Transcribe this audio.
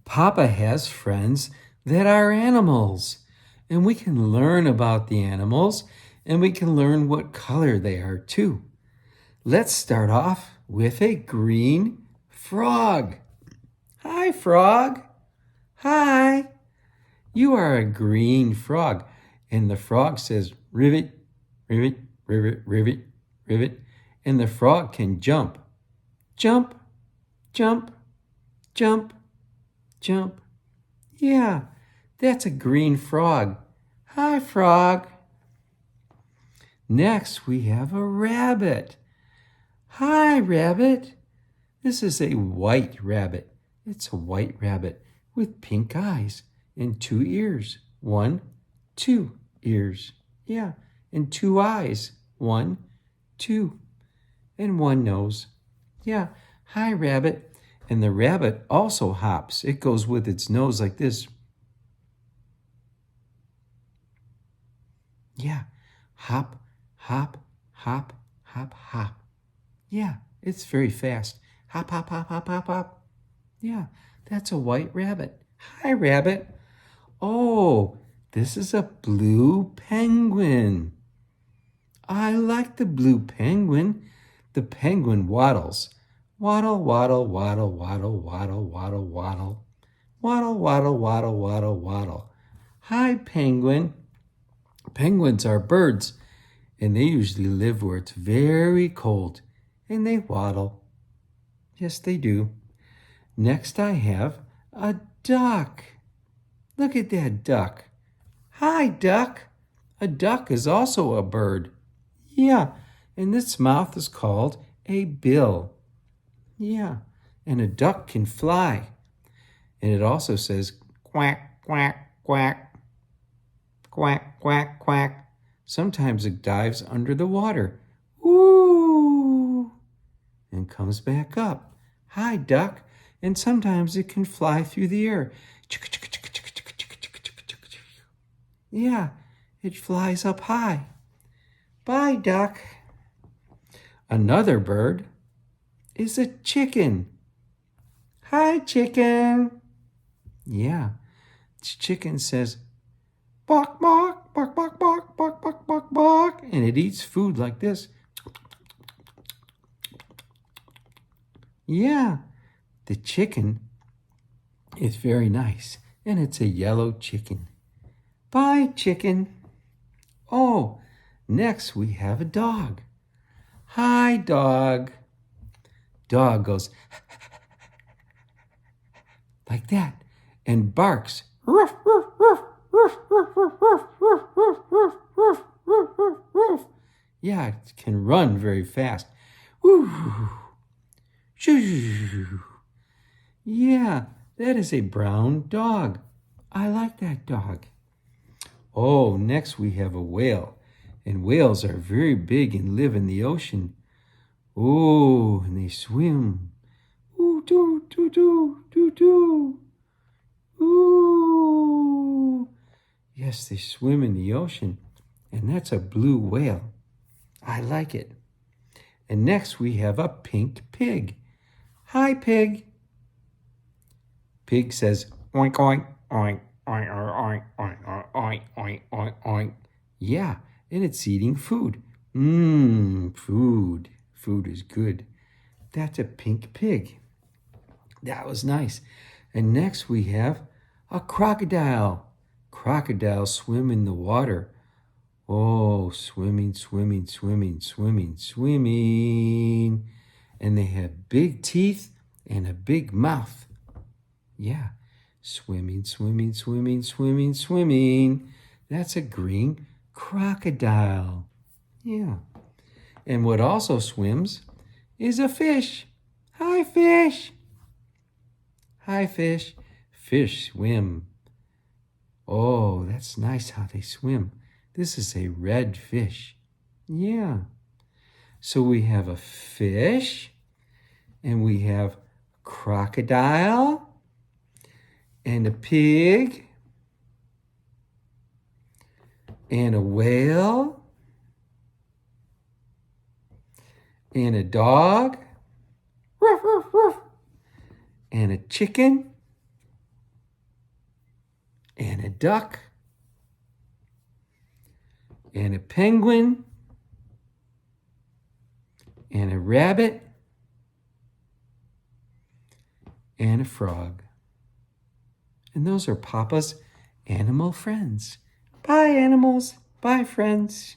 Papa has friends that are animals, and we can learn about the animals, and we can learn what color they are too. Let's start off with a green frog. Hi, frog. Hi. You are a green frog. And the frog says, rivet, rivet, rivet, rivet, rivet. And the frog can jump. Jump, jump, jump, jump. Yeah, that's a green frog. Hi, frog. Next, we have a rabbit. Hi, rabbit. This is a white rabbit. It's a white rabbit with pink eyes and 2 ears. 1, 2 ears. Yeah, and 2 eyes. 1, 2, and 1 nose. Yeah, hi, rabbit. And the rabbit also hops. It goes with its nose like this. Yeah, hop, hop, hop, hop, hop. Yeah, it's very fast. Hop, hop, hop, hop, hop, hop. Yeah, that's a white rabbit. Hi, rabbit. Oh, this is a blue penguin. I like the blue penguin. The penguin waddles. Waddle, waddle, waddle, waddle, waddle, waddle, waddle. Waddle, waddle, waddle, waddle, waddle. Hi, penguin. Penguins are birds, and they usually live where it's very cold, and they waddle. Yes, they do. Next, I have a duck. Look at that duck. Hi, duck. A duck is also a bird. Yeah, and its mouth is called a bill. Yeah, and a duck can fly. And it also says quack, quack, quack, quack, quack, quack. Sometimes it dives under the water. Ooh, and comes back up. Hi, duck. And sometimes it can fly through the air. Yeah, it flies up high. Bye, duck. Another bird is a chicken. Hi, chicken. Yeah, chicken says, bark, bark, bark, bark, bark, bark, bark, bark, bark. And it eats food like this. Yeah, the chicken is very nice, and it's a yellow chicken. Bye, chicken. Oh, next we have a dog. Hi, dog. Dog goes like that and barks. Ruff, ruff, ruff, ruff, ruff, ruff, ruff, ruff, ruff, ruff, ruff, ruff, ruff, ruff. Yeah, it can run very fast. Woo. Shoo. Yeah, that is a brown dog. I like that dog. Oh, next we have a whale. And whales are very big and live in the ocean. Oh, and they swim. Ooh, doo, doo, doo, doo, doo. Ooh. Yes, they swim in the ocean. And that's a blue whale. I like it. And next we have a pink pig. Hi, pig. Pig says, oink, oink, oink, oink, oink, oink, oink, oink, oink, oink, oink. Yeah, and it's eating food. Food. Food is good. That's a pink pig. That was nice. And next we have a crocodile. Crocodiles swim in the water. Oh, swimming, swimming, swimming, swimming, swimming. And they have big teeth and a big mouth. Yeah, swimming, swimming, swimming, swimming, swimming. That's a green crocodile. Yeah. And what also swims is a fish. Hi, fish. Hi, fish. Fish swim. Oh, that's nice how they swim. This is a red fish. Yeah. So we have a fish, and we have a crocodile, and a pig, and a whale, and a dog, ruff, ruff, ruff, and a chicken, a duck, and a penguin, and a rabbit, and a frog. And those are Papa's animal friends. Bye, animals. Bye, friends.